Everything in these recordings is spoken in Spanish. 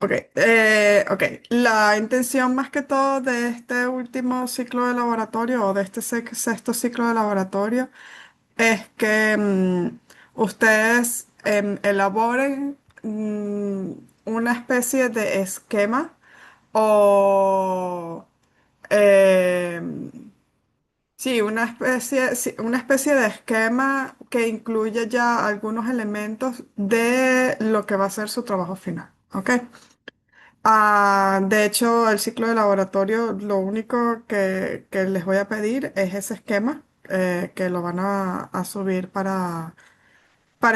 Ok, ok. La intención más que todo de este último ciclo de laboratorio o de este sexto ciclo de laboratorio es que ustedes elaboren una especie de esquema o em, sí, una especie de esquema que incluye ya algunos elementos de lo que va a ser su trabajo final. ¿Ok? De hecho, el ciclo de laboratorio, lo único que les voy a pedir es ese esquema que lo van a subir para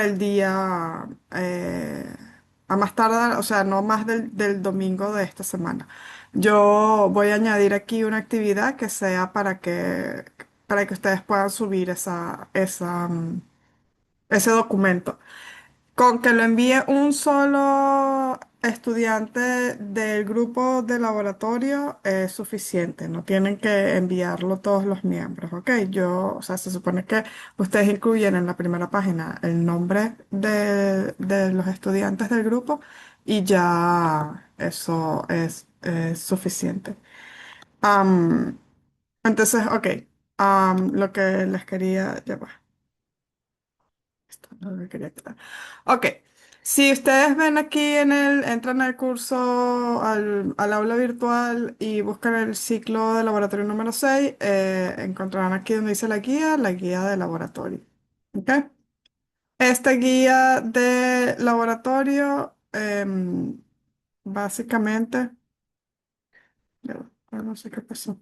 el día a más tardar, o sea, no más del domingo de esta semana. Yo voy a añadir aquí una actividad que sea para que ustedes puedan subir ese documento. Con que lo envíe un solo estudiante del grupo de laboratorio es suficiente, no tienen que enviarlo todos los miembros, ¿ok? O sea, se supone que ustedes incluyen en la primera página el nombre de los estudiantes del grupo y ya eso es suficiente. Am, entonces, ok, lo que les quería, ya va. Esto no lo quería quitar. Ok. Si ustedes ven aquí entran al curso, al aula virtual y buscan el ciclo de laboratorio número 6, encontrarán aquí donde dice la guía de laboratorio. ¿Ok? Esta guía de laboratorio, básicamente, no sé qué pasó.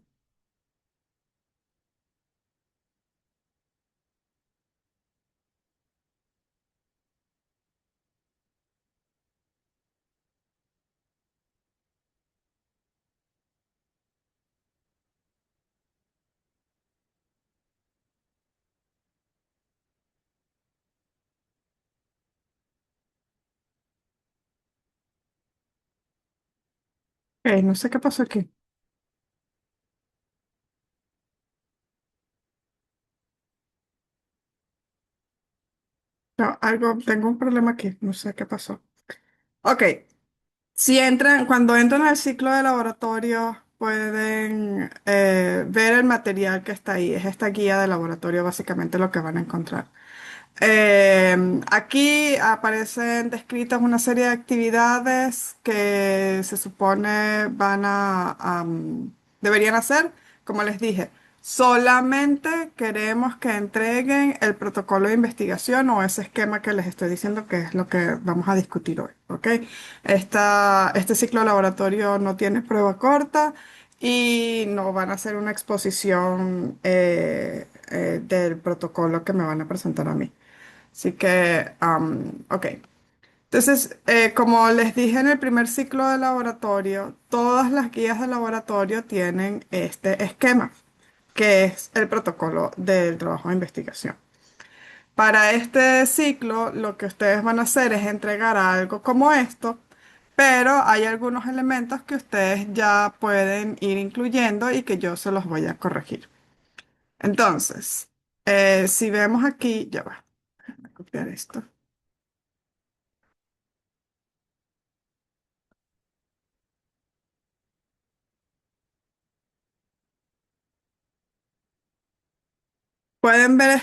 No sé qué pasó aquí. No, tengo un problema aquí, no sé qué pasó. Ok. Cuando entran al ciclo de laboratorio, pueden ver el material que está ahí. Es esta guía de laboratorio, básicamente lo que van a encontrar. Aquí aparecen descritas una serie de actividades que se supone deberían hacer. Como les dije, solamente queremos que entreguen el protocolo de investigación o ese esquema que les estoy diciendo que es lo que vamos a discutir hoy, ¿ok? Este ciclo de laboratorio no tiene prueba corta y no van a hacer una exposición del protocolo que me van a presentar a mí. Así que, ok. Entonces, como les dije en el primer ciclo de laboratorio, todas las guías de laboratorio tienen este esquema, que es el protocolo del trabajo de investigación. Para este ciclo, lo que ustedes van a hacer es entregar algo como esto, pero hay algunos elementos que ustedes ya pueden ir incluyendo y que yo se los voy a corregir. Entonces, si vemos aquí, ya va, déjame copiar esto. Pueden ver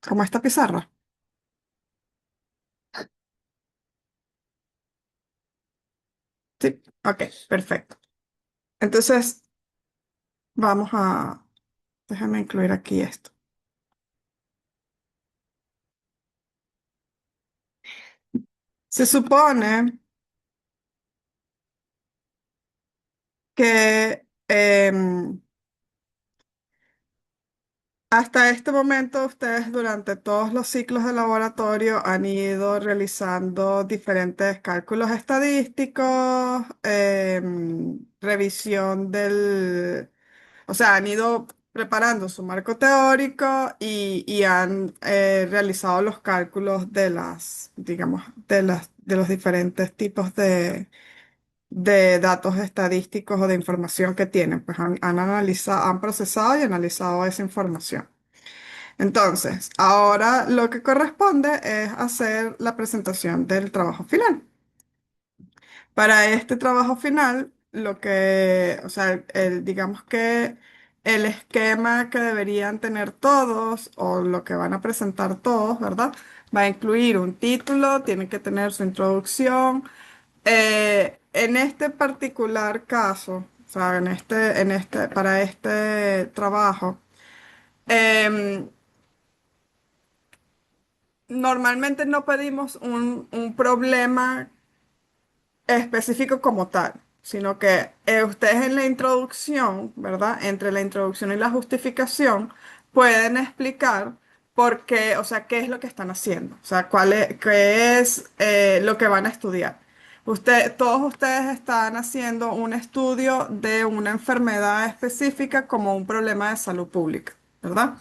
como esta pizarra. Sí, ok, perfecto. Entonces, vamos a, déjame incluir aquí esto. Se supone que hasta este momento ustedes durante todos los ciclos de laboratorio han ido realizando diferentes cálculos estadísticos, revisión o sea, han ido preparando su marco teórico y han realizado los cálculos digamos, de los diferentes tipos de datos estadísticos o de información que tienen. Pues han procesado y analizado esa información. Entonces, ahora lo que corresponde es hacer la presentación del trabajo final. Para este trabajo final, o sea, digamos que el esquema que deberían tener todos o lo que van a presentar todos, ¿verdad? Va a incluir un título, tiene que tener su introducción. En este particular caso, o sea, para este trabajo, em, normalmente no pedimos un problema específico como tal, sino que ustedes en la introducción, ¿verdad? Entre la introducción y la justificación, pueden explicar por qué, o sea, qué es lo que están haciendo, o sea, qué es lo que van a estudiar. Todos ustedes están haciendo un estudio de una enfermedad específica como un problema de salud pública, ¿verdad?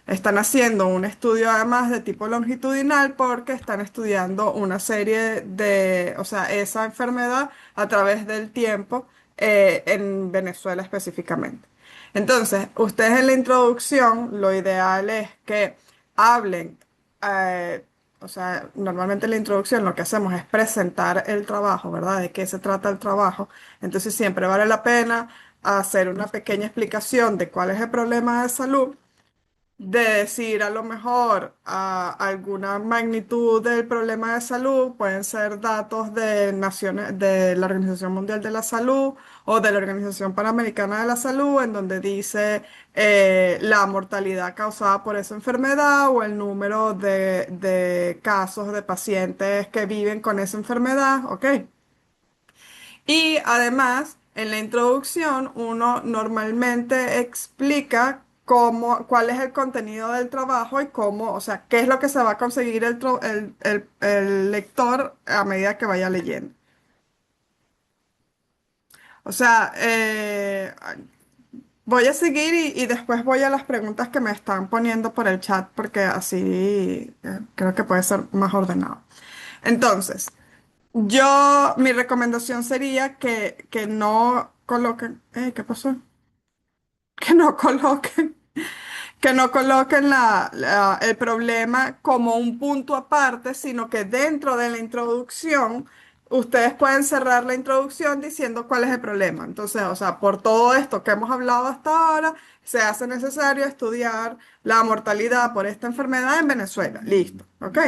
Están haciendo un estudio además de tipo longitudinal porque están estudiando una serie de, o sea, esa enfermedad a través del tiempo en Venezuela específicamente. Entonces, ustedes en la introducción, lo ideal es que hablen, eh, o sea, normalmente en la introducción lo que hacemos es presentar el trabajo, ¿verdad? De qué se trata el trabajo. Entonces, siempre vale la pena hacer una pequeña explicación de cuál es el problema de salud, de decir a lo mejor alguna magnitud del problema de salud, pueden ser datos de naciones, de la Organización Mundial de la Salud o de la Organización Panamericana de la Salud, en donde dice la mortalidad causada por esa enfermedad o el número de casos de pacientes que viven con esa enfermedad, ¿ok? Y además, en la introducción, uno normalmente explica cuál es el contenido del trabajo y cómo, o sea, qué es lo que se va a conseguir el lector a medida que vaya leyendo. O sea, voy a seguir y después voy a las preguntas que me están poniendo por el chat porque así creo que puede ser más ordenado. Entonces, mi recomendación sería que no coloquen, ¿qué pasó? Que no coloquen, que no coloquen el problema como un punto aparte, sino que dentro de la introducción, ustedes pueden cerrar la introducción diciendo cuál es el problema. Entonces, o sea, por todo esto que hemos hablado hasta ahora, se hace necesario estudiar la mortalidad por esta enfermedad en Venezuela. Listo, ¿ok?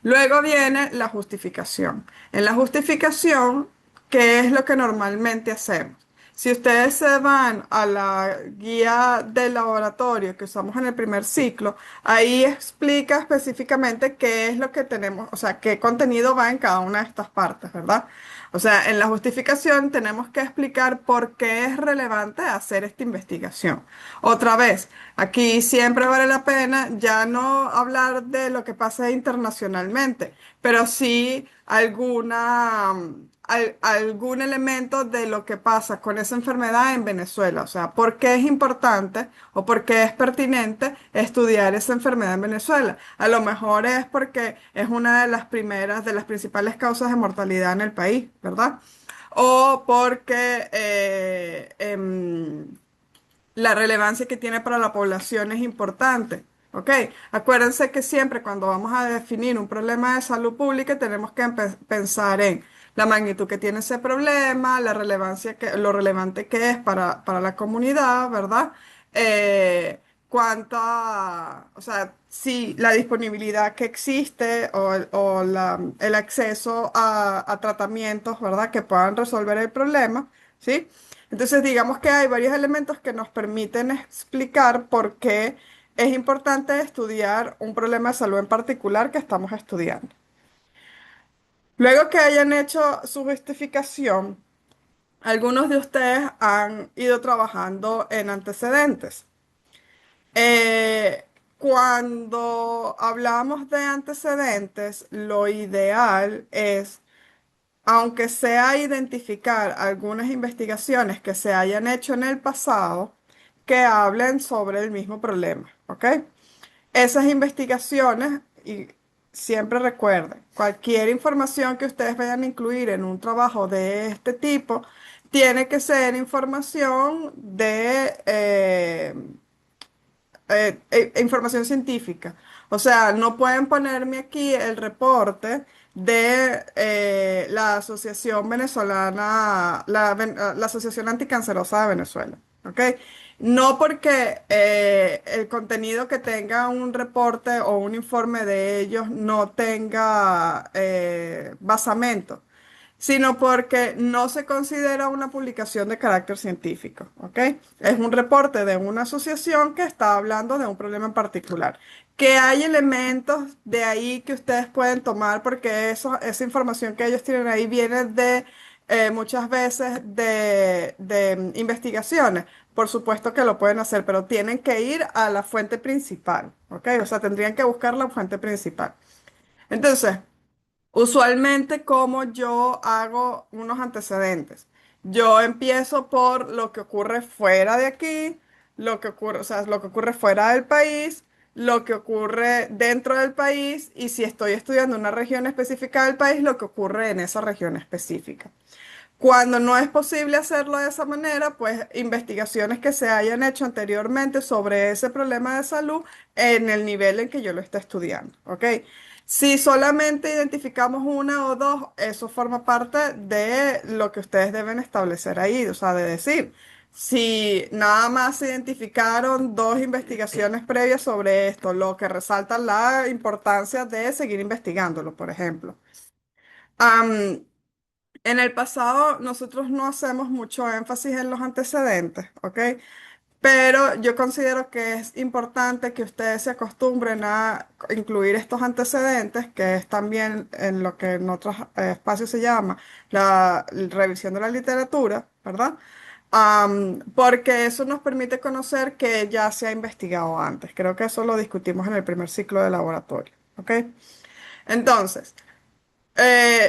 Luego viene la justificación. En la justificación, ¿qué es lo que normalmente hacemos? Si ustedes se van a la guía del laboratorio que usamos en el primer ciclo, ahí explica específicamente qué es lo que tenemos, o sea, qué contenido va en cada una de estas partes, ¿verdad? O sea, en la justificación tenemos que explicar por qué es relevante hacer esta investigación. Otra vez, aquí siempre vale la pena ya no hablar de lo que pasa internacionalmente, pero sí algún elemento de lo que pasa con esa enfermedad en Venezuela. O sea, por qué es importante o por qué es pertinente estudiar esa enfermedad en Venezuela. A lo mejor es porque es una de las primeras, de las principales causas de mortalidad en el país, ¿verdad? O porque la relevancia que tiene para la población es importante. ¿Ok? Acuérdense que siempre cuando vamos a definir un problema de salud pública tenemos que pensar en la magnitud que tiene ese problema, lo relevante que es para la comunidad, ¿verdad? O sea, si la disponibilidad que existe el acceso a tratamientos, ¿verdad? Que puedan resolver el problema, ¿sí? Entonces, digamos que hay varios elementos que nos permiten explicar por qué es importante estudiar un problema de salud en particular que estamos estudiando. Luego que hayan hecho su justificación, algunos de ustedes han ido trabajando en antecedentes. Cuando hablamos de antecedentes, lo ideal es, aunque sea identificar algunas investigaciones que se hayan hecho en el pasado que hablen sobre el mismo problema, ¿ok? Esas investigaciones, y siempre recuerden, cualquier información que ustedes vayan a incluir en un trabajo de este tipo, tiene que ser información información científica. O sea, no pueden ponerme aquí el reporte de la Asociación Venezolana, la Asociación Anticancerosa de Venezuela. ¿Ok? No porque el contenido que tenga un reporte o un informe de ellos no tenga basamento, sino porque no se considera una publicación de carácter científico, ¿ok? Es un reporte de una asociación que está hablando de un problema en particular. Que hay elementos de ahí que ustedes pueden tomar porque esa información que ellos tienen ahí viene de muchas veces de investigaciones. Por supuesto que lo pueden hacer, pero tienen que ir a la fuente principal, ¿ok? O sea, tendrían que buscar la fuente principal. Entonces, usualmente, como yo hago unos antecedentes, yo empiezo por lo que ocurre fuera de aquí, lo que ocurre, o sea, lo que ocurre fuera del país, lo que ocurre dentro del país y si estoy estudiando una región específica del país, lo que ocurre en esa región específica. Cuando no es posible hacerlo de esa manera, pues investigaciones que se hayan hecho anteriormente sobre ese problema de salud en el nivel en que yo lo esté estudiando, ¿ok? Si solamente identificamos una o dos, eso forma parte de lo que ustedes deben establecer ahí, o sea, de decir, si nada más se identificaron dos investigaciones previas sobre esto, lo que resalta la importancia de seguir investigándolo, por ejemplo. Am, en el pasado nosotros no hacemos mucho énfasis en los antecedentes, ¿ok? Pero yo considero que es importante que ustedes se acostumbren a incluir estos antecedentes, que es también en lo que en otros espacios se llama la revisión de la literatura, ¿verdad? Porque eso nos permite conocer que ya se ha investigado antes. Creo que eso lo discutimos en el primer ciclo de laboratorio, ¿ok? Entonces,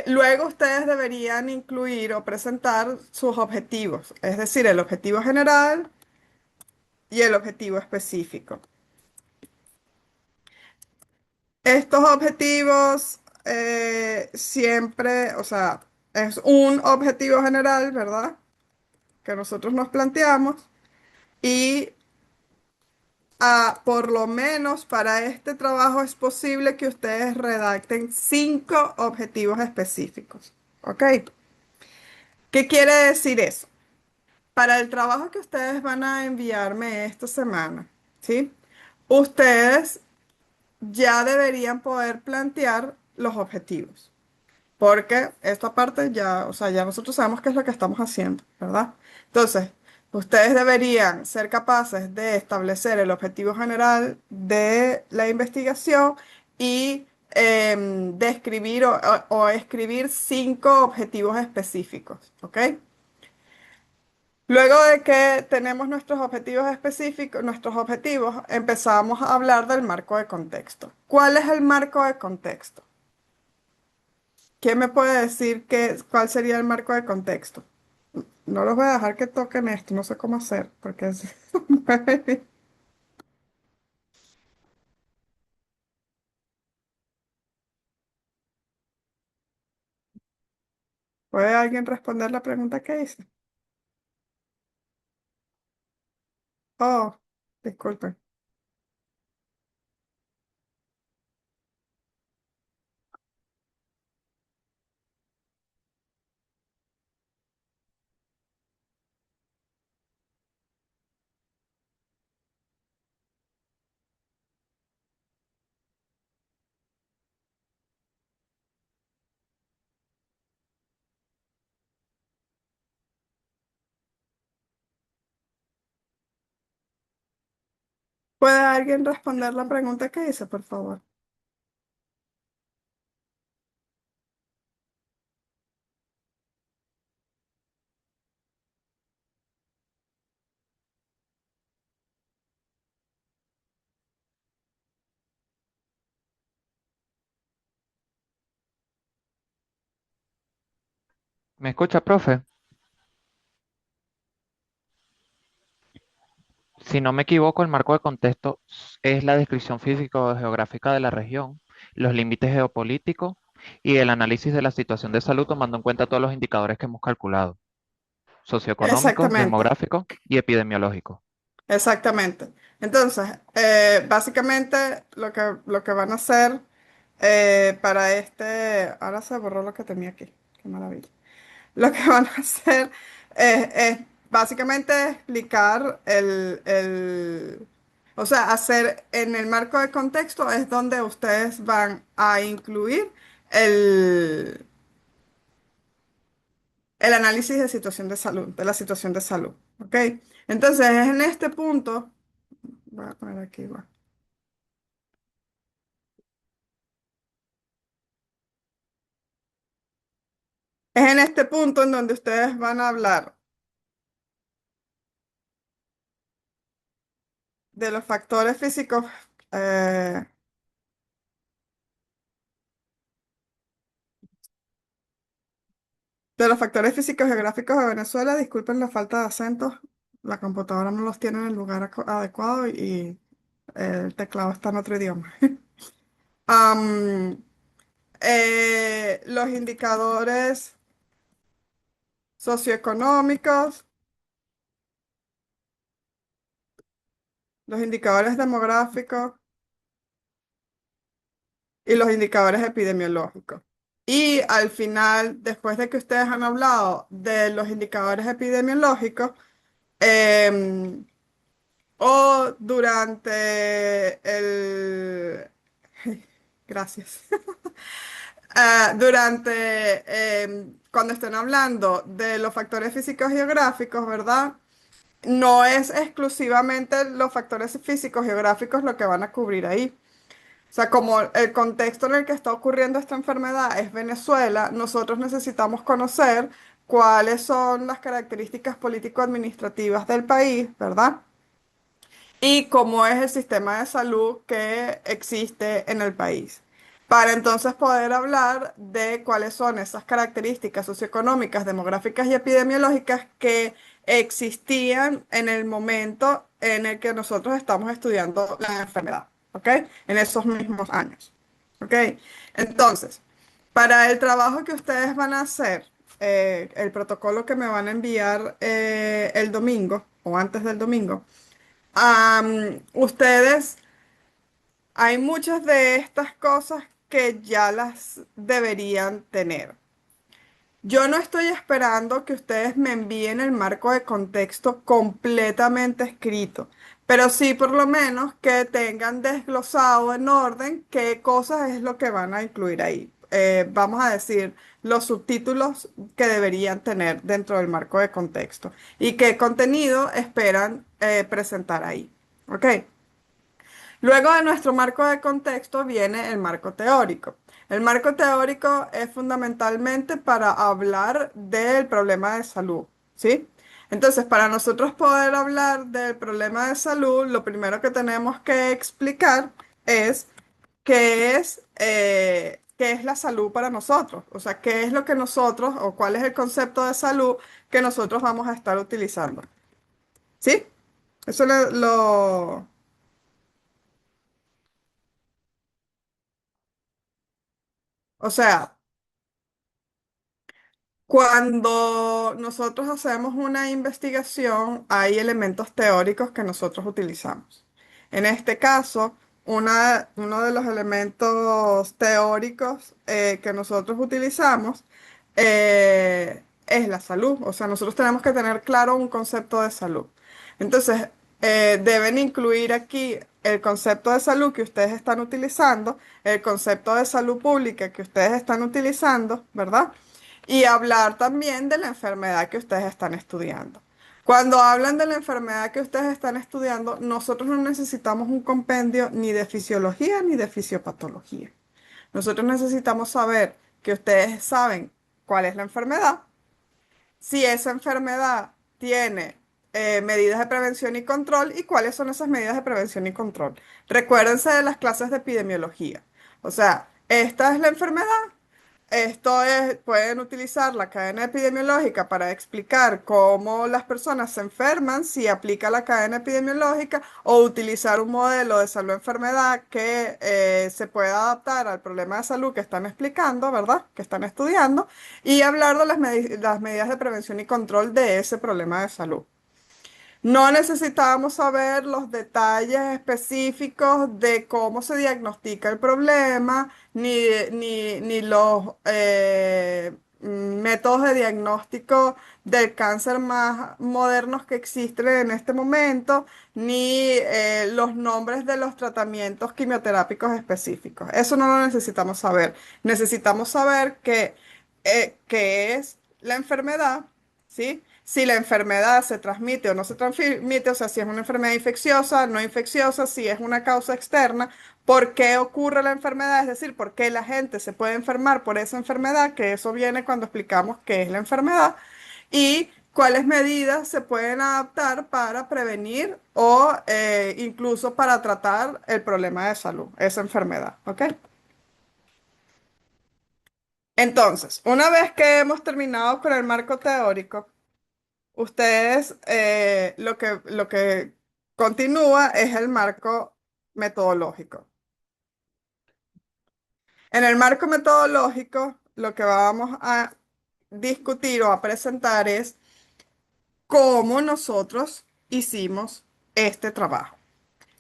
luego ustedes deberían incluir o presentar sus objetivos, es decir, el objetivo general y el objetivo específico. Estos objetivos siempre, o sea, es un objetivo general, ¿verdad? Que nosotros nos planteamos y por lo menos para este trabajo es posible que ustedes redacten 5 objetivos específicos, ¿ok? ¿Qué quiere decir eso? Para el trabajo que ustedes van a enviarme esta semana, ¿sí? Ustedes ya deberían poder plantear los objetivos, porque esta parte ya, o sea, ya nosotros sabemos qué es lo que estamos haciendo, ¿verdad? Entonces, ustedes deberían ser capaces de establecer el objetivo general de la investigación y describir o escribir 5 objetivos específicos, ¿ok? Luego de que tenemos nuestros objetivos específicos, nuestros objetivos, empezamos a hablar del marco de contexto. ¿Cuál es el marco de contexto? ¿Quién me puede decir cuál sería el marco de contexto? No los voy a dejar que toquen esto, no sé cómo hacer, porque ¿puede alguien responder la pregunta que hice? Oh, disculpen. ¿Puede alguien responder la pregunta que hice, por favor? ¿Me escucha, profe? Si no me equivoco, el marco de contexto es la descripción físico-geográfica de la región, los límites geopolíticos y el análisis de la situación de salud tomando en cuenta todos los indicadores que hemos calculado, socioeconómicos, Exactamente, demográficos y epidemiológicos. exactamente. Entonces, básicamente lo que van a hacer para ahora se borró lo que tenía aquí, qué maravilla. Lo que van a hacer es básicamente explicar o sea, hacer en el marco de contexto es donde ustedes van a incluir el, el análisis de situación de salud, de la situación de salud, ¿ok? Entonces, es en este punto, voy a poner aquí igual. Es en este punto en donde ustedes van a hablar de los factores físicos, eh, de los factores físicos geográficos de Venezuela. Disculpen la falta de acentos. La computadora no los tiene en el lugar adecuado y el teclado está en otro idioma. Am, los indicadores socioeconómicos, los indicadores demográficos y los indicadores epidemiológicos. Y al final, después de que ustedes han hablado de los indicadores epidemiológicos, em, o durante Gracias. Durante, cuando estén hablando de los factores físicos geográficos, ¿verdad? No es exclusivamente los factores físicos geográficos lo que van a cubrir ahí. O sea, como el contexto en el que está ocurriendo esta enfermedad es Venezuela, nosotros necesitamos conocer cuáles son las características político-administrativas del país, ¿verdad? Y cómo es el sistema de salud que existe en el país. Para entonces poder hablar de cuáles son esas características socioeconómicas, demográficas y epidemiológicas que existían en el momento en el que nosotros estamos estudiando la enfermedad, ¿ok? En esos mismos años, ¿ok? Entonces, para el trabajo que ustedes van a hacer, el protocolo que me van a enviar el domingo o antes del domingo, ustedes, hay muchas de estas cosas que ya las deberían tener. Yo no estoy esperando que ustedes me envíen el marco de contexto completamente escrito, pero sí por lo menos que tengan desglosado en orden qué cosas es lo que van a incluir ahí. Vamos a decir los subtítulos que deberían tener dentro del marco de contexto y qué contenido esperan presentar ahí. ¿Ok? Luego de nuestro marco de contexto viene el marco teórico. El marco teórico es fundamentalmente para hablar del problema de salud, ¿sí? Entonces, para nosotros poder hablar del problema de salud, lo primero que tenemos que explicar es qué es la salud para nosotros. O sea, qué es lo que nosotros o cuál es el concepto de salud que nosotros vamos a estar utilizando, ¿sí? Eso o sea, cuando nosotros hacemos una investigación, hay elementos teóricos que nosotros utilizamos. En este caso, uno de los elementos teóricos que nosotros utilizamos es la salud. O sea, nosotros tenemos que tener claro un concepto de salud. Entonces, deben incluir aquí el concepto de salud que ustedes están utilizando, el concepto de salud pública que ustedes están utilizando, ¿verdad? Y hablar también de la enfermedad que ustedes están estudiando. Cuando hablan de la enfermedad que ustedes están estudiando, nosotros no necesitamos un compendio ni de fisiología ni de fisiopatología. Nosotros necesitamos saber que ustedes saben cuál es la enfermedad, si esa enfermedad tiene medidas de prevención y control y cuáles son esas medidas de prevención y control. Recuérdense de las clases de epidemiología. O sea, esta es la enfermedad. Pueden utilizar la cadena epidemiológica para explicar cómo las personas se enferman si aplica la cadena epidemiológica o utilizar un modelo de salud-enfermedad que se pueda adaptar al problema de salud que están explicando, ¿verdad? Que están estudiando y hablar de las medidas de prevención y control de ese problema de salud. No necesitábamos saber los detalles específicos de cómo se diagnostica el problema, ni los métodos de diagnóstico del cáncer más modernos que existen en este momento, ni los nombres de los tratamientos quimioterápicos específicos. Eso no lo necesitamos saber. Necesitamos saber qué es la enfermedad, ¿sí? Si la enfermedad se transmite o no se transmite, o sea, si es una enfermedad infecciosa, no infecciosa, si es una causa externa, por qué ocurre la enfermedad, es decir, por qué la gente se puede enfermar por esa enfermedad, que eso viene cuando explicamos qué es la enfermedad, y cuáles medidas se pueden adaptar para prevenir o incluso para tratar el problema de salud, esa enfermedad, ¿ok? Entonces, una vez que hemos terminado con el marco teórico, ustedes lo que continúa es el marco metodológico. En el marco metodológico, lo que vamos a discutir o a presentar es cómo nosotros hicimos este trabajo.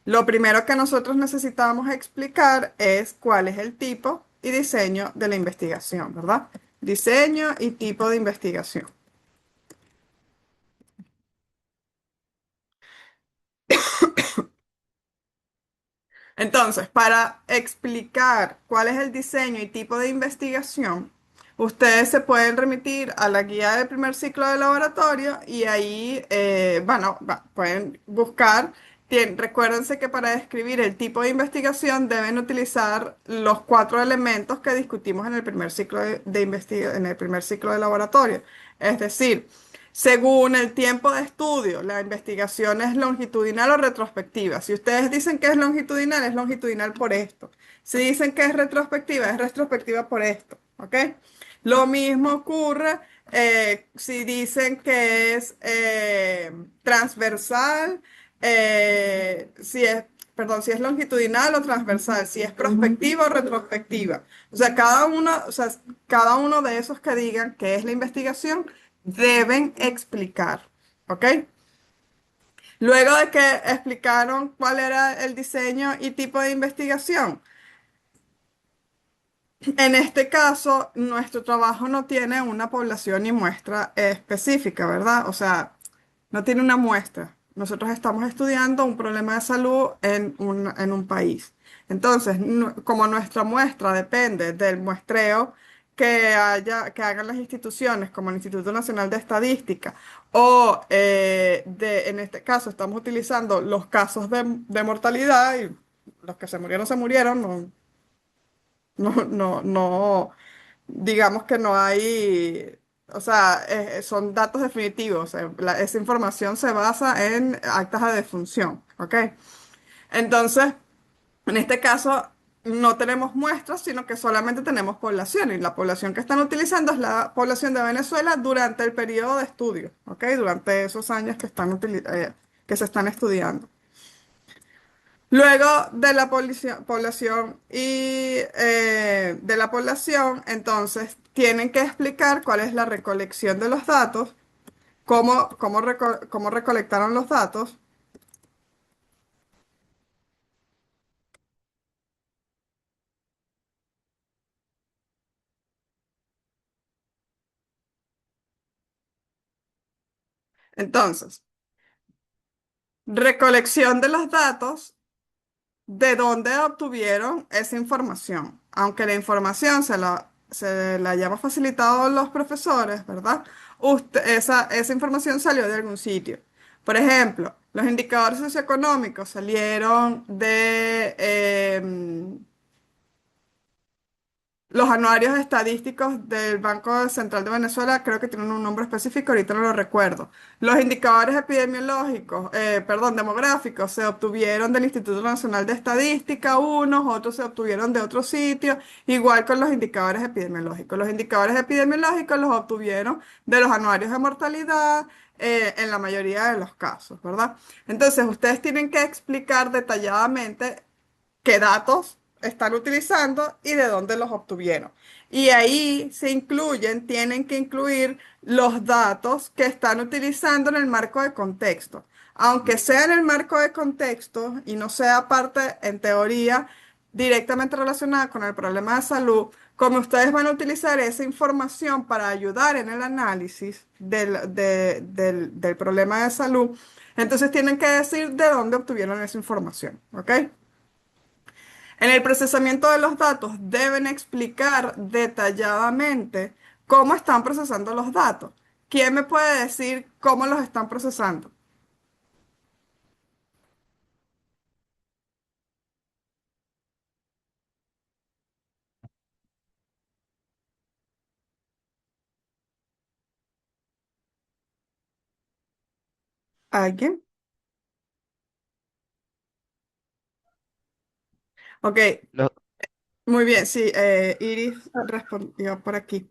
Lo primero que nosotros necesitamos explicar es cuál es el tipo y diseño de la investigación, ¿verdad? Diseño y tipo de investigación. Entonces, para explicar cuál es el diseño y tipo de investigación, ustedes se pueden remitir a la guía del primer ciclo de laboratorio y ahí, bueno, pueden buscar. Recuérdense que para describir el tipo de investigación deben utilizar los cuatro elementos que discutimos en el primer ciclo en el primer ciclo de laboratorio. Es decir, según el tiempo de estudio, la investigación es longitudinal o retrospectiva. Si ustedes dicen que es longitudinal por esto. Si dicen que es retrospectiva por esto. ¿Ok? Lo mismo ocurre si dicen que es transversal, si es, perdón, si es longitudinal o transversal, si es prospectiva o retrospectiva. O sea, cada uno de esos que digan que es la investigación deben explicar, ¿ok? Luego de que explicaron cuál era el diseño y tipo de investigación, en este caso, nuestro trabajo no tiene una población y muestra específica, ¿verdad? O sea, no tiene una muestra. Nosotros estamos estudiando un problema de salud en un país. Entonces, como nuestra muestra depende del muestreo que hagan las instituciones, como el Instituto Nacional de Estadística, o en este caso estamos utilizando los casos de mortalidad y los que se murieron, no, digamos que no hay, o sea, son datos definitivos. Esa información se basa en actas de defunción, ¿ok? Entonces, en este caso, no tenemos muestras, sino que solamente tenemos población. Y la población que están utilizando es la población de Venezuela durante el periodo de estudio, ¿ok? Durante esos años que se están estudiando. Luego de la población y de la población, entonces tienen que explicar cuál es la recolección de los datos, cómo recolectaron los datos. Entonces, recolección de los datos, de dónde obtuvieron esa información. Aunque la información se la hayamos facilitado los profesores, ¿verdad? Esa información salió de algún sitio. Por ejemplo, los indicadores socioeconómicos salieron de los anuarios estadísticos del Banco Central de Venezuela. Creo que tienen un nombre específico, ahorita no lo recuerdo. Los indicadores epidemiológicos, perdón, demográficos, se obtuvieron del Instituto Nacional de Estadística, unos, otros se obtuvieron de otros sitios, igual con los indicadores epidemiológicos. Los indicadores epidemiológicos los obtuvieron de los anuarios de mortalidad, en la mayoría de los casos, ¿verdad? Entonces, ustedes tienen que explicar detalladamente qué datos están utilizando y de dónde los obtuvieron. Y ahí tienen que incluir los datos que están utilizando en el marco de contexto. aunque sea en el marco de contexto y no sea parte, en teoría, directamente relacionada con el problema de salud, como ustedes van a utilizar esa información para ayudar en el análisis del problema de salud, entonces tienen que decir de dónde obtuvieron esa información, ¿ok? En el procesamiento de los datos deben explicar detalladamente cómo están procesando los datos. ¿Quién me puede decir cómo los están procesando? ¿Alguien? Ok, Lo- muy bien, sí, Iris respondió por aquí.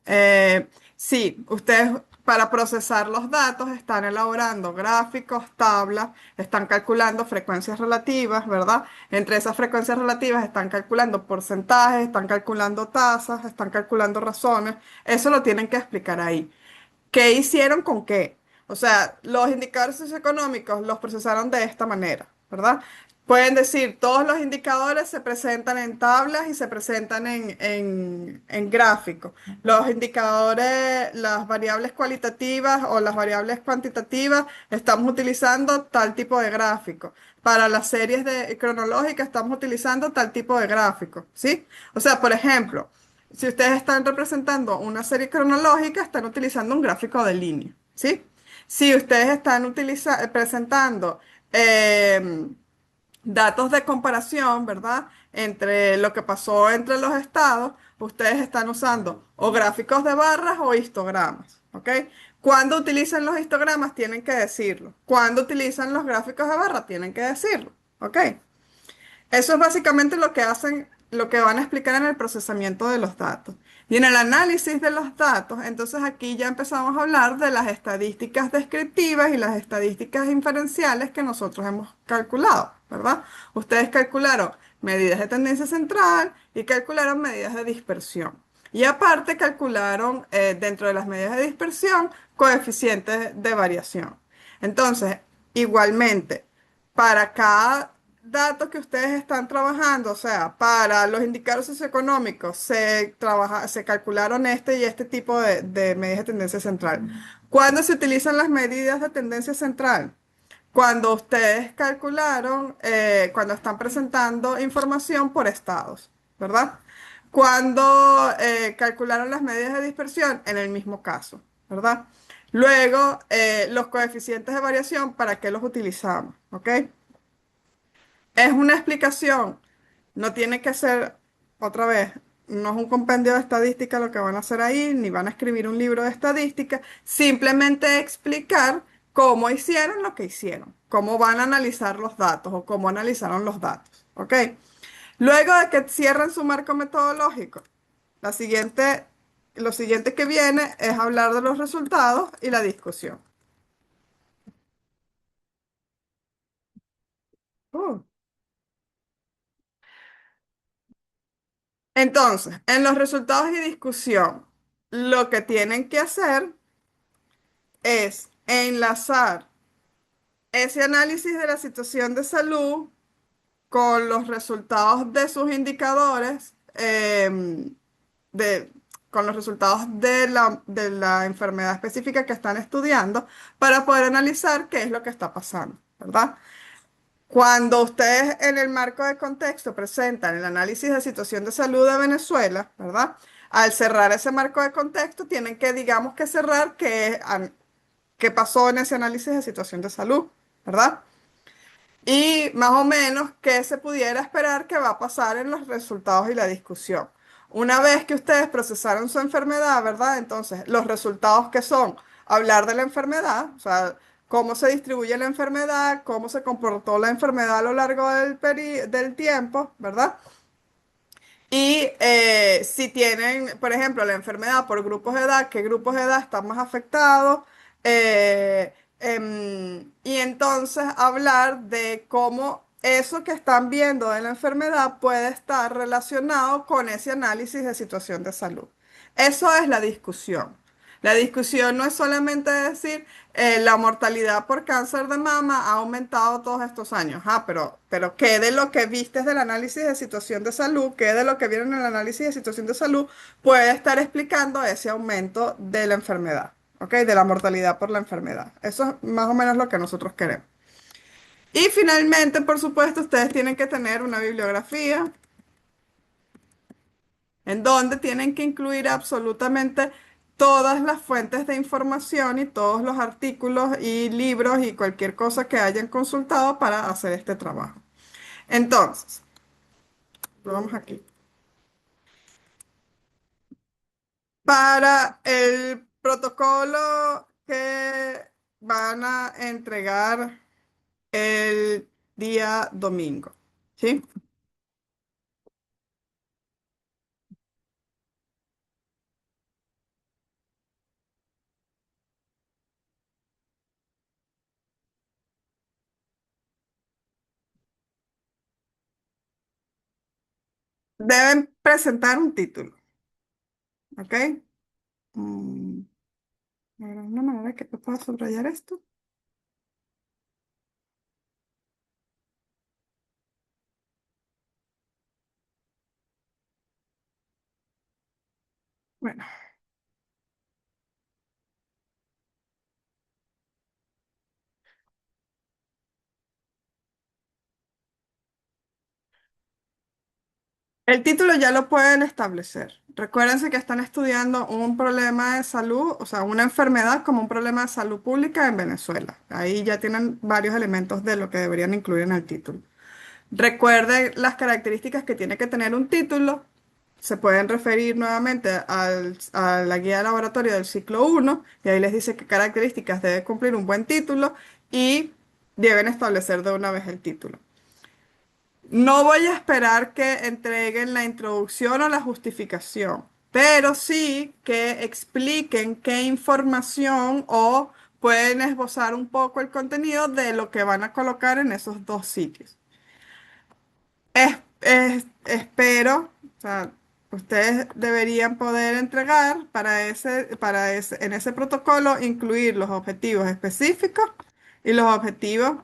Eh, sí, ustedes para procesar los datos están elaborando gráficos, tablas, están calculando frecuencias relativas, ¿verdad? Entre esas frecuencias relativas están calculando porcentajes, están calculando tasas, están calculando razones. Eso lo tienen que explicar ahí. ¿Qué hicieron con qué? O sea, los indicadores socioeconómicos los procesaron de esta manera, ¿verdad? Pueden decir, todos los indicadores se presentan en tablas y se presentan en gráficos. Los indicadores, las variables cualitativas o las variables cuantitativas, estamos utilizando tal tipo de gráfico. Para las series cronológicas estamos utilizando tal tipo de gráfico, ¿sí? O sea, por ejemplo, si ustedes están representando una serie cronológica, están utilizando un gráfico de línea, ¿sí? Si ustedes están presentando eh, datos de comparación, ¿verdad? Entre lo que pasó entre los estados, ustedes están usando o gráficos de barras o histogramas, ¿ok? Cuando utilizan los histogramas, tienen que decirlo. Cuando utilizan los gráficos de barra, tienen que decirlo, ¿ok? Eso es básicamente lo que hacen, lo que van a explicar en el procesamiento de los datos. Y en el análisis de los datos, entonces aquí ya empezamos a hablar de las estadísticas descriptivas y las estadísticas inferenciales que nosotros hemos calculado, ¿verdad? Ustedes calcularon medidas de tendencia central y calcularon medidas de dispersión. Y aparte calcularon dentro de las medidas de dispersión coeficientes de variación. Entonces, igualmente, para cada dato que ustedes están trabajando, o sea, para los indicadores socioeconómicos, se calcularon este y este tipo de medidas de tendencia central. ¿Cuándo se utilizan las medidas de tendencia central? Cuando ustedes calcularon, cuando están presentando información por estados, ¿verdad? Cuando calcularon las medidas de dispersión, en el mismo caso, ¿verdad? Luego, los coeficientes de variación, ¿para qué los utilizamos? ¿Ok? Es una explicación, no tiene que ser, otra vez, no es un compendio de estadística lo que van a hacer ahí, ni van a escribir un libro de estadística, simplemente explicar cómo hicieron lo que hicieron, cómo van a analizar los datos o cómo analizaron los datos, ¿ok? Luego de que cierren su marco metodológico, la siguiente, lo siguiente que viene es hablar de los resultados y la discusión. Uh. Entonces, en los resultados y discusión, lo que tienen que hacer es enlazar ese análisis de la situación de salud con los resultados de sus indicadores, de, con los resultados de la enfermedad específica que están estudiando para poder analizar qué es lo que está pasando, ¿verdad? Cuando ustedes en el marco de contexto presentan el análisis de situación de salud de Venezuela, ¿verdad? Al cerrar ese marco de contexto, tienen que, digamos que cerrar qué pasó en ese análisis de situación de salud, ¿verdad? Y más o menos qué se pudiera esperar que va a pasar en los resultados y la discusión. Una vez que ustedes procesaron su enfermedad, ¿verdad? Entonces, los resultados que son hablar de la enfermedad, o sea, cómo se distribuye la enfermedad, cómo se comportó la enfermedad a lo largo del tiempo, ¿verdad? Y si tienen, por ejemplo, la enfermedad por grupos de edad, qué grupos de edad están más afectados. Y entonces hablar de cómo eso que están viendo de la enfermedad puede estar relacionado con ese análisis de situación de salud. Eso es la discusión. La discusión no es solamente decir la mortalidad por cáncer de mama ha aumentado todos estos años. Pero ¿qué de lo que viste del análisis de situación de salud, qué de lo que viene en el análisis de situación de salud puede estar explicando ese aumento de la enfermedad? ¿Ok? De la mortalidad por la enfermedad. Eso es más o menos lo que nosotros queremos. Y finalmente, por supuesto, ustedes tienen que tener una bibliografía en donde tienen que incluir absolutamente todas las fuentes de información y todos los artículos y libros y cualquier cosa que hayan consultado para hacer este trabajo. Entonces, lo vamos aquí. Para el protocolo que van a entregar el día domingo, ¿sí? Deben presentar un título, ¿ok? Mm, ¿habrá una manera que te pueda subrayar esto? Bueno. El título ya lo pueden establecer. Recuérdense que están estudiando un problema de salud, o sea, una enfermedad como un problema de salud pública en Venezuela. Ahí ya tienen varios elementos de lo que deberían incluir en el título. Recuerden las características que tiene que tener un título. Se pueden referir nuevamente a la guía de laboratorio del ciclo uno y ahí les dice qué características debe cumplir un buen título y deben establecer de una vez el título. No voy a esperar que entreguen la introducción o la justificación, pero sí que expliquen qué información o pueden esbozar un poco el contenido de lo que van a colocar en esos dos sitios. Espero, o sea, ustedes deberían poder entregar en ese protocolo, incluir los objetivos específicos y los objetivos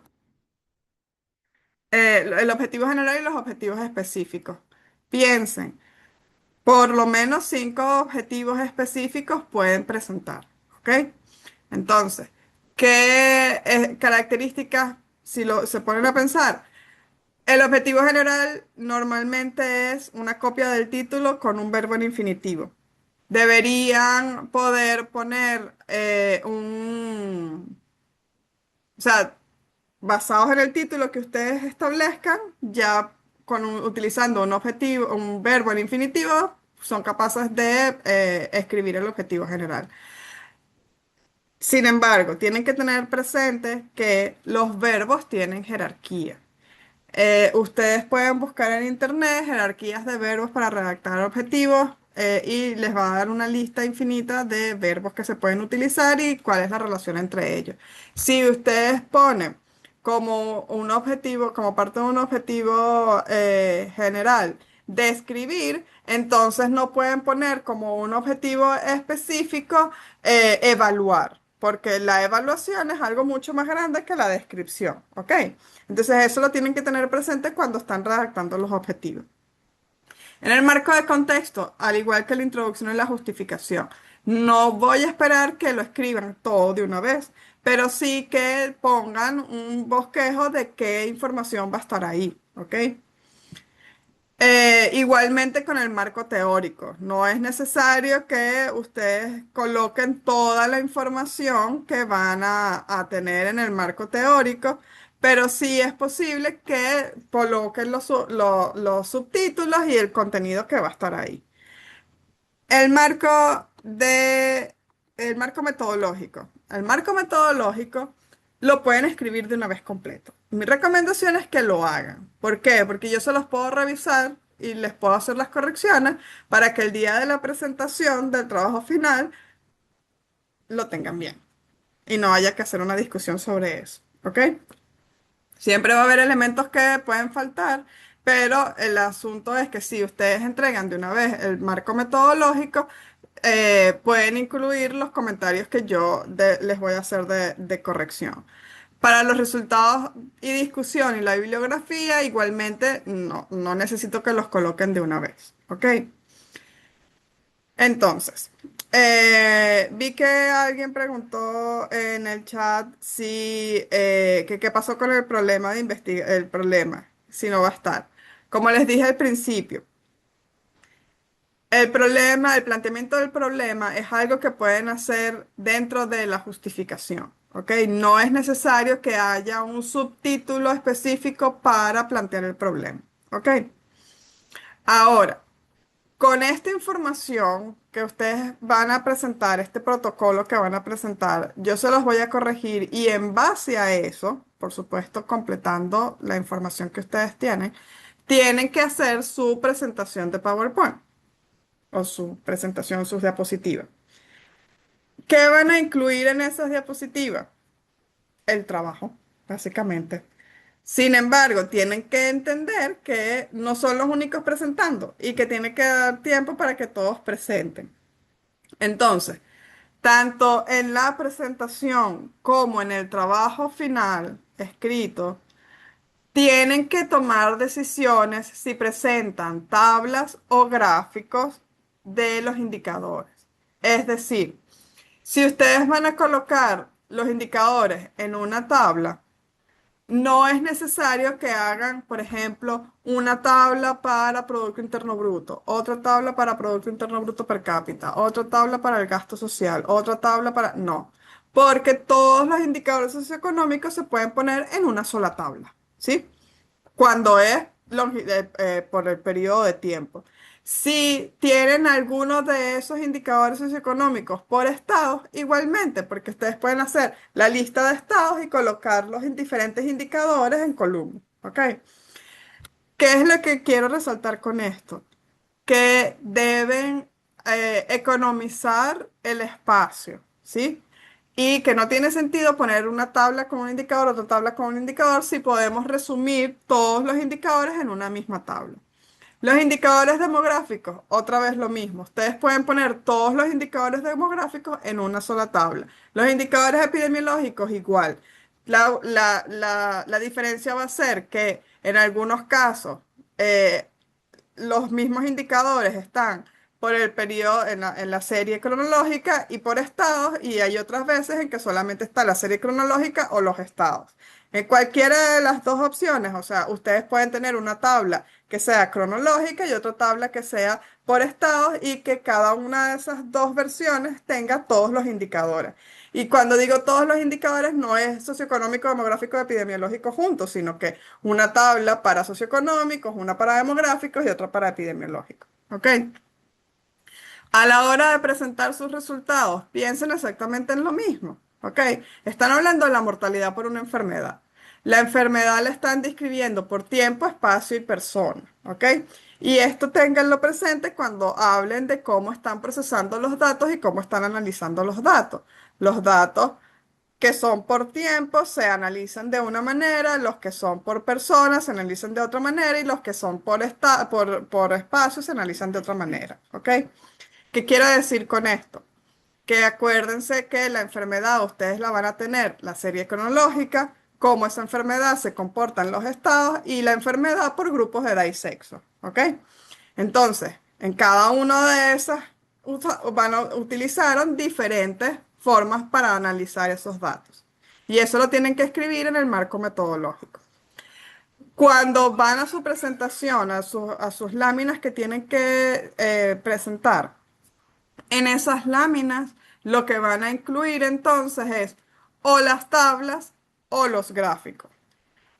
el objetivo general y los objetivos específicos. Piensen, por lo menos 5 objetivos específicos pueden presentar, ¿ok? Entonces, ¿qué características, si se ponen a pensar? El objetivo general normalmente es una copia del título con un verbo en infinitivo. Deberían poder poner o sea, basados en el título que ustedes establezcan, ya utilizando un objetivo, un verbo en infinitivo, son capaces de escribir el objetivo general. Sin embargo, tienen que tener presente que los verbos tienen jerarquía. Ustedes pueden buscar en internet jerarquías de verbos para redactar objetivos y les va a dar una lista infinita de verbos que se pueden utilizar y cuál es la relación entre ellos. Si ustedes ponen como un objetivo, como parte de un objetivo general, describir, entonces no pueden poner como un objetivo específico evaluar, porque la evaluación es algo mucho más grande que la descripción, ¿ok? Entonces eso lo tienen que tener presente cuando están redactando los objetivos. En el marco de contexto, al igual que la introducción y la justificación, no voy a esperar que lo escriban todo de una vez, pero sí que pongan un bosquejo de qué información va a estar ahí, ¿ok? Igualmente con el marco teórico, no es necesario que ustedes coloquen toda la información que van a tener en el marco teórico, pero sí es posible que coloquen los subtítulos y el contenido que va a estar ahí. El marco el marco metodológico. El marco metodológico lo pueden escribir de una vez completo. Mi recomendación es que lo hagan. ¿Por qué? Porque yo se los puedo revisar y les puedo hacer las correcciones para que el día de la presentación del trabajo final lo tengan bien y no haya que hacer una discusión sobre eso. ¿Ok? Siempre va a haber elementos que pueden faltar, pero el asunto es que si ustedes entregan de una vez el marco metodológico, pueden incluir los comentarios que yo les voy a hacer de corrección. Para los resultados y discusión y la bibliografía, igualmente no necesito que los coloquen de una vez. ¿Ok? Entonces, vi que alguien preguntó en el chat si que qué pasó con el problema de investigar, el problema, si no va a estar. Como les dije al principio, el problema, el planteamiento del problema es algo que pueden hacer dentro de la justificación, ¿ok? No es necesario que haya un subtítulo específico para plantear el problema, ¿ok? Ahora, con esta información que ustedes van a presentar, este protocolo que van a presentar, yo se los voy a corregir y en base a eso, por supuesto, completando la información que ustedes tienen que hacer su presentación de PowerPoint o su presentación, sus diapositivas. ¿Qué van a incluir en esas diapositivas? El trabajo, básicamente. Sin embargo, tienen que entender que no son los únicos presentando y que tiene que dar tiempo para que todos presenten. Entonces, tanto en la presentación como en el trabajo final escrito, tienen que tomar decisiones si presentan tablas o gráficos de los indicadores. Es decir, si ustedes van a colocar los indicadores en una tabla, no es necesario que hagan, por ejemplo, una tabla para Producto Interno Bruto, otra tabla para Producto Interno Bruto per cápita, otra tabla para el gasto social, otra tabla para... No, porque todos los indicadores socioeconómicos se pueden poner en una sola tabla, ¿sí? Cuando es por el periodo de tiempo. Si tienen alguno de esos indicadores socioeconómicos por estados, igualmente, porque ustedes pueden hacer la lista de estados y colocarlos en diferentes indicadores en columnas. ¿Ok? ¿Qué es lo que quiero resaltar con esto? Que deben economizar el espacio, ¿sí? Y que no tiene sentido poner una tabla con un indicador, otra tabla con un indicador, si podemos resumir todos los indicadores en una misma tabla. Los indicadores demográficos, otra vez lo mismo. Ustedes pueden poner todos los indicadores demográficos en una sola tabla. Los indicadores epidemiológicos, igual. La diferencia va a ser que en algunos casos, eh, los mismos indicadores están por el periodo en la serie cronológica y por estados, y hay otras veces en que solamente está la serie cronológica o los estados. En cualquiera de las dos opciones, o sea, ustedes pueden tener una tabla que sea cronológica y otra tabla que sea por estados y que cada una de esas dos versiones tenga todos los indicadores. Y cuando digo todos los indicadores, no es socioeconómico, demográfico, epidemiológico juntos, sino que una tabla para socioeconómicos, una para demográficos y otra para epidemiológicos. ¿Ok? A la hora de presentar sus resultados, piensen exactamente en lo mismo. ¿Ok? Están hablando de la mortalidad por una enfermedad. La enfermedad la están describiendo por tiempo, espacio y persona. ¿Ok? Y esto ténganlo presente cuando hablen de cómo están procesando los datos y cómo están analizando los datos. Los datos que son por tiempo se analizan de una manera, los que son por personas se analizan de otra manera y los que son por espacio se analizan de otra manera. ¿Ok? ¿Qué quiero decir con esto? Que acuérdense que la enfermedad ustedes la van a tener la serie cronológica, cómo esa enfermedad se comporta en los estados y la enfermedad por grupos de edad y sexo. ¿Ok? Entonces, en cada una de esas utilizaron diferentes formas para analizar esos datos. Y eso lo tienen que escribir en el marco metodológico. Cuando van a su presentación, a sus láminas que tienen que presentar, en esas láminas lo que van a incluir entonces es o las tablas o los gráficos.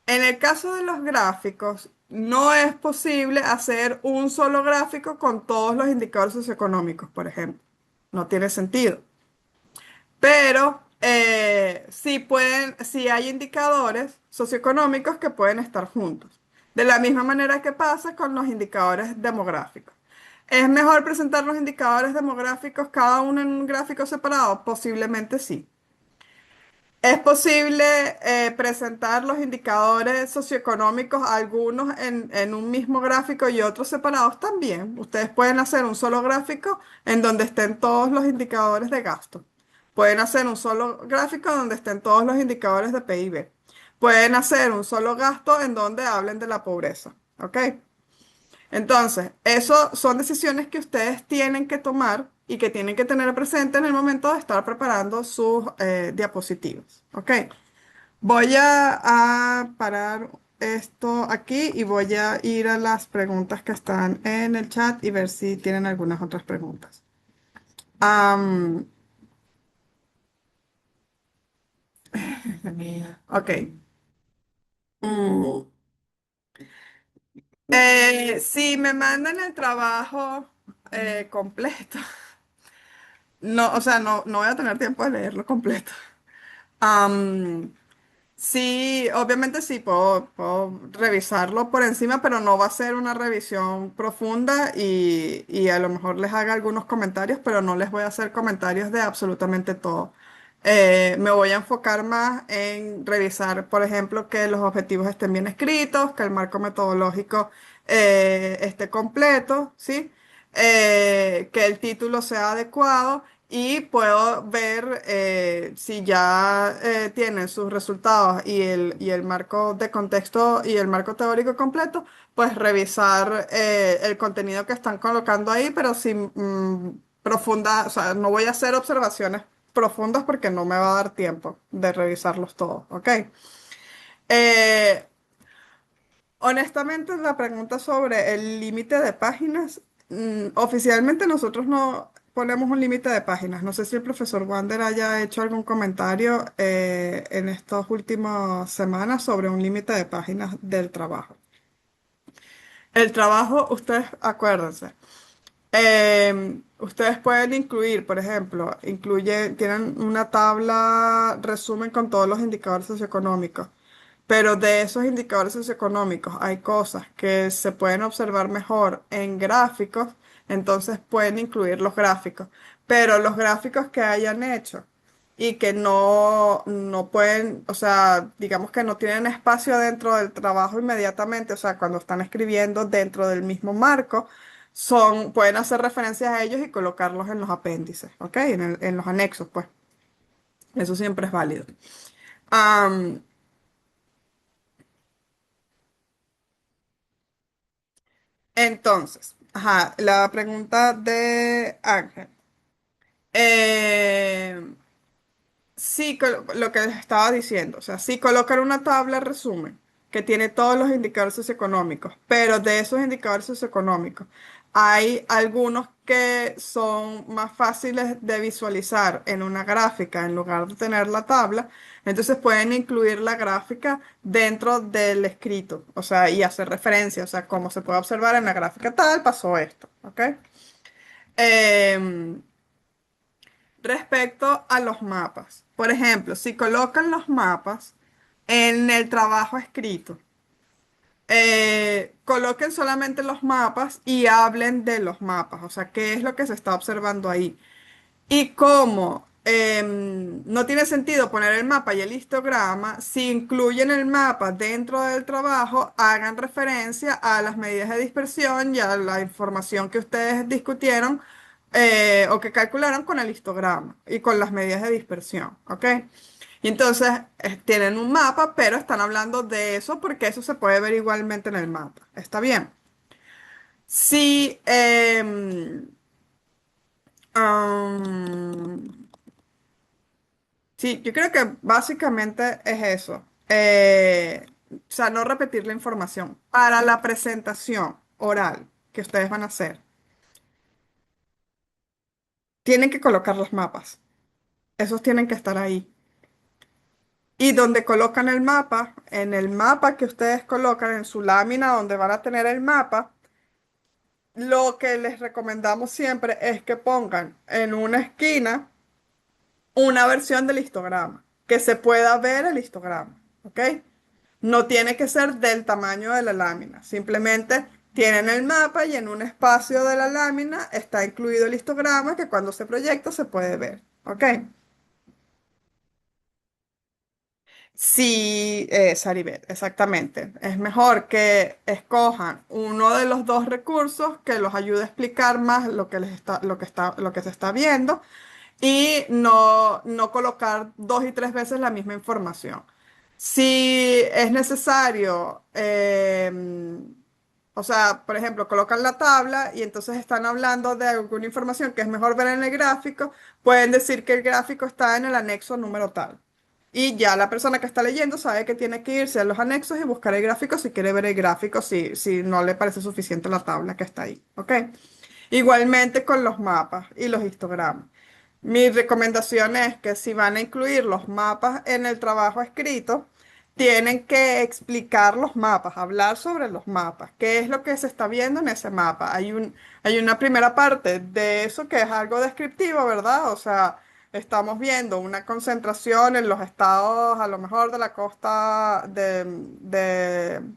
En el caso de los gráficos, no es posible hacer un solo gráfico con todos los indicadores socioeconómicos, por ejemplo. No tiene sentido. Pero sí pueden, sí hay indicadores socioeconómicos que pueden estar juntos. De la misma manera que pasa con los indicadores demográficos. ¿Es mejor presentar los indicadores demográficos cada uno en un gráfico separado? Posiblemente sí. Es posible presentar los indicadores socioeconómicos, algunos en un mismo gráfico y otros separados también. Ustedes pueden hacer un solo gráfico en donde estén todos los indicadores de gasto. Pueden hacer un solo gráfico donde estén todos los indicadores de PIB. Pueden hacer un solo gasto en donde hablen de la pobreza. ¿Ok? Entonces, eso son decisiones que ustedes tienen que tomar y que tienen que tener presente en el momento de estar preparando sus diapositivas. ¿Ok? Voy a parar esto aquí y voy a ir a las preguntas que están en el chat y ver si tienen algunas otras preguntas. Am, ok. Mm, si me mandan el trabajo completo, no, o sea, no voy a tener tiempo de leerlo completo. Am, Sí, obviamente sí, puedo revisarlo por encima, pero no va a ser una revisión profunda y a lo mejor les haga algunos comentarios, pero no les voy a hacer comentarios de absolutamente todo. Me voy a enfocar más en revisar, por ejemplo, que los objetivos estén bien escritos, que el marco metodológico esté completo, ¿sí? Que el título sea adecuado y puedo ver si ya tienen sus resultados y el marco de contexto y el marco teórico completo, pues revisar el contenido que están colocando ahí, pero sin profunda, o sea, no voy a hacer observaciones profundas porque no me va a dar tiempo de revisarlos todos, ¿ok? Eh, Honestamente, la pregunta sobre el límite de páginas, oficialmente nosotros no ponemos un límite de páginas. No sé si el profesor Wander haya hecho algún comentario en estas últimas semanas sobre un límite de páginas del trabajo. El trabajo, ustedes acuérdense. Ustedes pueden incluir, por ejemplo, tienen una tabla resumen con todos los indicadores socioeconómicos, pero de esos indicadores socioeconómicos hay cosas que se pueden observar mejor en gráficos, entonces pueden incluir los gráficos, pero los gráficos que hayan hecho y que no pueden, o sea, digamos que no tienen espacio dentro del trabajo inmediatamente, o sea, cuando están escribiendo dentro del mismo marco, pueden hacer referencias a ellos y colocarlos en los apéndices, ¿ok? En los anexos, pues. Eso siempre es válido. Am, entonces, ajá, la pregunta de Ángel. Eh, Sí, lo que les estaba diciendo, o sea, si colocan una tabla resumen que tiene todos los indicadores socioeconómicos, pero de esos indicadores socioeconómicos hay algunos que son más fáciles de visualizar en una gráfica en lugar de tener la tabla, entonces pueden incluir la gráfica dentro del escrito, o sea, y hacer referencia, o sea, como se puede observar en la gráfica tal, pasó esto, ¿ok? Em, Respecto a los mapas. Por ejemplo, si colocan los mapas en el trabajo escrito, coloquen solamente los mapas y hablen de los mapas, o sea, qué es lo que se está observando ahí. Y como no tiene sentido poner el mapa y el histograma, si incluyen el mapa dentro del trabajo, hagan referencia a las medidas de dispersión y a la información que ustedes discutieron o que calcularon con el histograma y con las medidas de dispersión, ¿ok? Y entonces tienen un mapa, pero están hablando de eso porque eso se puede ver igualmente en el mapa. ¿Está bien? Si am, Sí, yo creo que básicamente es eso. O sea, no repetir la información. Para la presentación oral que ustedes van a hacer, tienen que colocar los mapas. Esos tienen que estar ahí. Y donde colocan el mapa, en el mapa que ustedes colocan en su lámina donde van a tener el mapa, lo que les recomendamos siempre es que pongan en una esquina una versión del histograma, que se pueda ver el histograma, ¿ok? No tiene que ser del tamaño de la lámina, simplemente tienen el mapa y en un espacio de la lámina está incluido el histograma que cuando se proyecta se puede ver, ¿ok? Sí, Saribet, exactamente. Es mejor que escojan uno de los dos recursos que los ayude a explicar más lo que les está, lo que se está viendo y no colocar dos y tres veces la misma información. Si es necesario, o sea, por ejemplo, colocan la tabla y entonces están hablando de alguna información que es mejor ver en el gráfico, pueden decir que el gráfico está en el anexo número tal. Y ya la persona que está leyendo sabe que tiene que irse a los anexos y buscar el gráfico si quiere ver el gráfico, si no le parece suficiente la tabla que está ahí. ¿Ok? Igualmente con los mapas y los histogramas. Mi recomendación es que si van a incluir los mapas en el trabajo escrito, tienen que explicar los mapas, hablar sobre los mapas, qué es lo que se está viendo en ese mapa. Hay una primera parte de eso que es algo descriptivo, ¿verdad? O sea, estamos viendo una concentración en los estados, a lo mejor de la costa del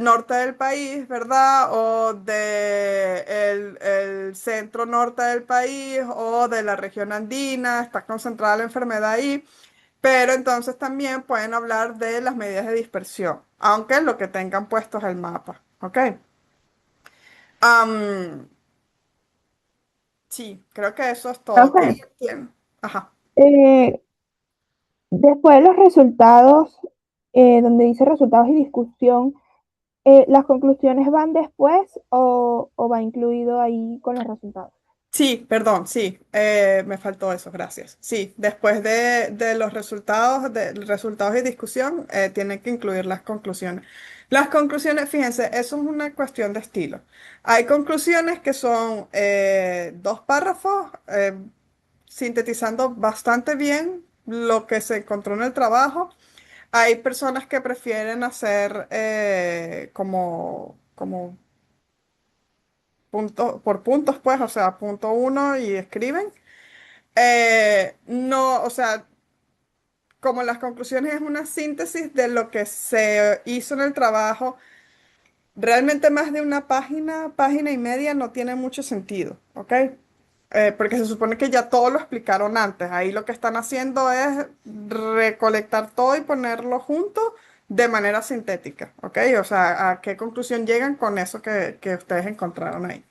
norte del país, ¿verdad? O de el centro norte del país o de la región andina, está concentrada la enfermedad ahí, pero entonces también pueden hablar de las medidas de dispersión, aunque lo que tengan puesto es el mapa, ¿ok? Am, sí, creo que eso es todo. Profe, Ajá. eh, después de los resultados, donde dice resultados y discusión, ¿las conclusiones van después o va incluido ahí con los resultados? Sí, perdón, sí, me faltó eso, gracias. Sí, después de los resultados y discusión, tienen que incluir las conclusiones. Las conclusiones, fíjense, eso es una cuestión de estilo. Hay conclusiones que son dos párrafos, sintetizando bastante bien lo que se encontró en el trabajo. Hay personas que prefieren hacer como punto, por puntos, pues, o sea, punto uno y escriben. No, o sea, como las conclusiones es una síntesis de lo que se hizo en el trabajo, realmente más de una página, página y media no tiene mucho sentido, ¿ok? Porque se supone que ya todo lo explicaron antes. Ahí lo que están haciendo es recolectar todo y ponerlo junto de manera sintética, ¿ok? O sea, ¿a qué conclusión llegan con eso que ustedes encontraron ahí?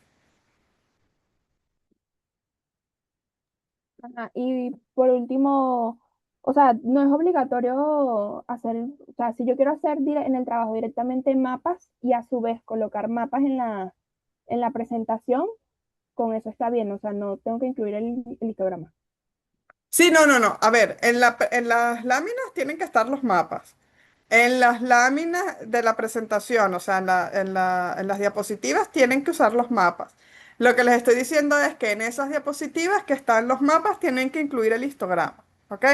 Ajá, y por último, o sea, no es obligatorio hacer, o sea, si yo quiero hacer en el trabajo directamente mapas y a su vez colocar mapas en la presentación, con eso está bien, o sea, no tengo que incluir el histograma. Sí, no, no, no. A ver, en las láminas tienen que estar los mapas. En las láminas de la presentación, o sea, en las diapositivas, tienen que usar los mapas. Lo que les estoy diciendo es que en esas diapositivas que están los mapas, tienen que incluir el histograma, ¿ok?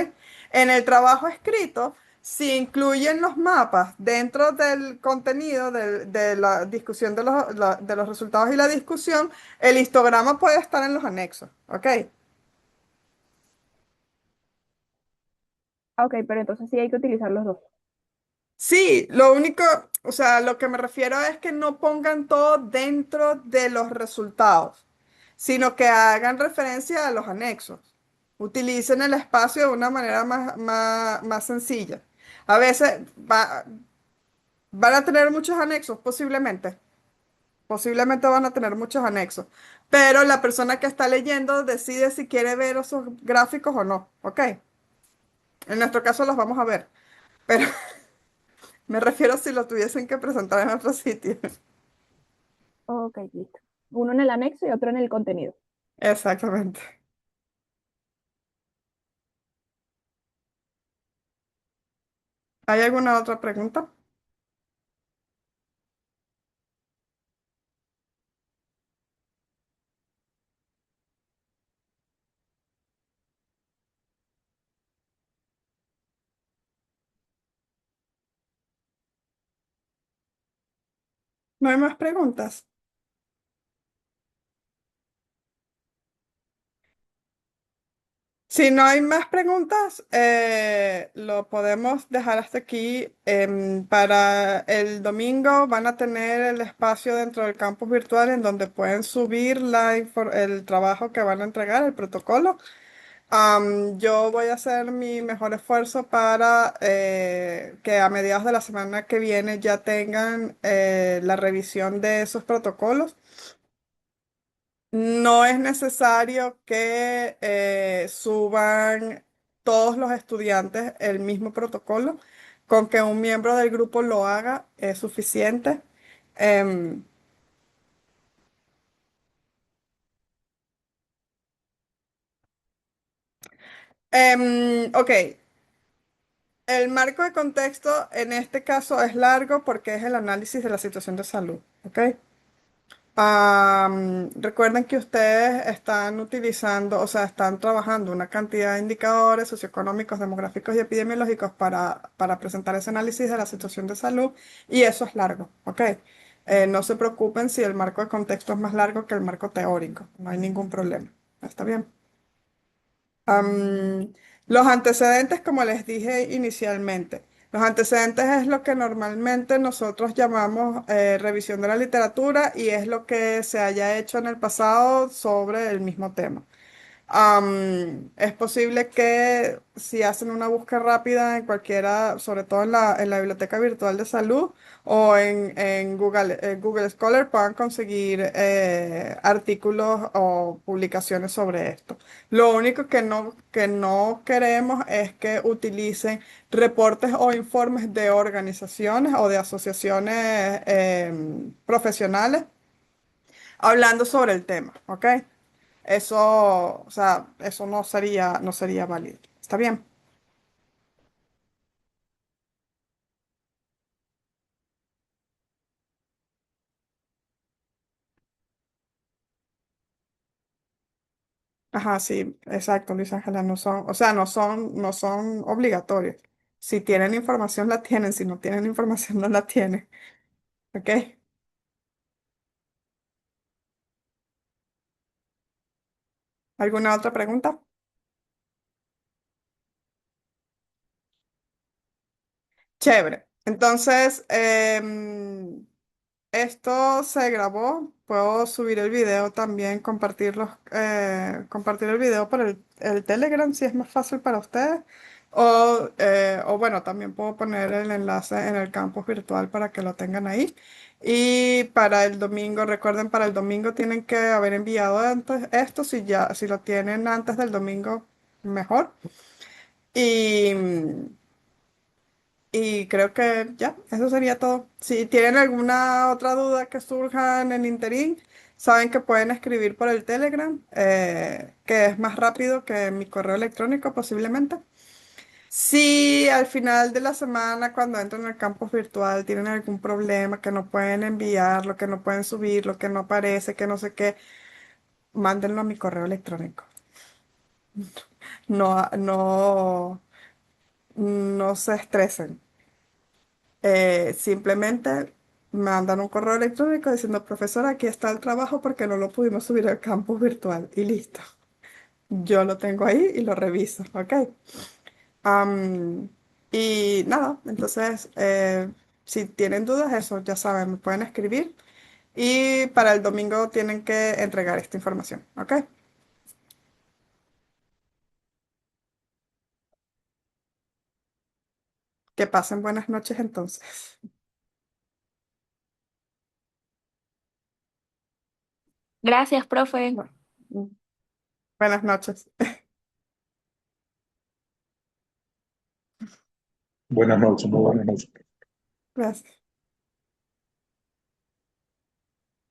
En el trabajo escrito, si incluyen los mapas dentro del contenido de la discusión de los resultados y la discusión, el histograma puede estar en los anexos, ¿ok? Ah, ok, pero entonces sí hay que utilizar los dos. Sí, lo único, o sea, lo que me refiero es que no pongan todo dentro de los resultados, sino que hagan referencia a los anexos. Utilicen el espacio de una manera más sencilla. A veces van a tener muchos anexos, posiblemente. Posiblemente van a tener muchos anexos. Pero la persona que está leyendo decide si quiere ver esos gráficos o no. ¿Ok? En nuestro caso los vamos a ver. Pero me refiero si lo tuviesen que presentar en otro sitio. Ok, listo. Uno en el anexo y otro en el contenido. Exactamente. ¿Hay alguna otra pregunta? ¿No hay más preguntas? Si no hay más preguntas, lo podemos dejar hasta aquí. Para el domingo van a tener el espacio dentro del campus virtual en donde pueden subir el trabajo que van a entregar, el protocolo. Yo voy a hacer mi mejor esfuerzo para que a mediados de la semana que viene ya tengan la revisión de esos protocolos. No es necesario que suban todos los estudiantes el mismo protocolo. Con que un miembro del grupo lo haga es suficiente. Em, ok, el marco de contexto en este caso es largo porque es el análisis de la situación de salud. ¿Ok? Recuerden que ustedes están utilizando, o sea, están trabajando una cantidad de indicadores socioeconómicos, demográficos y epidemiológicos para presentar ese análisis de la situación de salud y eso es largo, ¿ok? No se preocupen si el marco de contexto es más largo que el marco teórico, no hay ningún problema. ¿Está bien? Am, los antecedentes, como les dije inicialmente, los antecedentes es lo que normalmente nosotros llamamos revisión de la literatura y es lo que se haya hecho en el pasado sobre el mismo tema. Es posible que si hacen una búsqueda rápida en cualquiera, sobre todo en la biblioteca virtual de salud o en Google, Google Scholar, puedan conseguir artículos o publicaciones sobre esto. Lo único que no queremos es que utilicen reportes o informes de organizaciones o de asociaciones profesionales hablando sobre el tema, ¿ok? Eso, o sea, eso no sería válido. ¿Está bien? Ajá, sí, exacto, Luis Ángela, no son, o sea, no son obligatorios. Si tienen información, la tienen, si no tienen información, no la tienen. ¿Ok? ¿Alguna otra pregunta? Chévere. Entonces, esto se grabó. Puedo subir el video también, compartir el video por el Telegram si es más fácil para ustedes. O bueno, también puedo poner el enlace en el campus virtual para que lo tengan ahí. Y para el domingo, recuerden, para el domingo tienen que haber enviado antes esto. Si lo tienen antes del domingo, mejor. Y, y creo que ya, eso sería todo. Si tienen alguna otra duda que surja en el interín, saben que pueden escribir por el Telegram, que es más rápido que mi correo electrónico posiblemente. Si al final de la semana, cuando entren al campus virtual, tienen algún problema, que no pueden enviarlo, que no pueden subirlo, que no aparece, que no sé qué, mándenlo a mi correo electrónico. No, no se estresen. Simplemente mandan un correo electrónico diciendo, profesora, aquí está el trabajo porque no lo pudimos subir al campus virtual y listo. Yo lo tengo ahí y lo reviso, ¿ok? Am, y nada, entonces, si tienen dudas, eso ya saben, me pueden escribir y para el domingo tienen que entregar esta información, ¿ok? Que pasen buenas noches entonces. Gracias, profe. Bueno, buenas noches. Buenas noches, muy buenas noches. Gracias.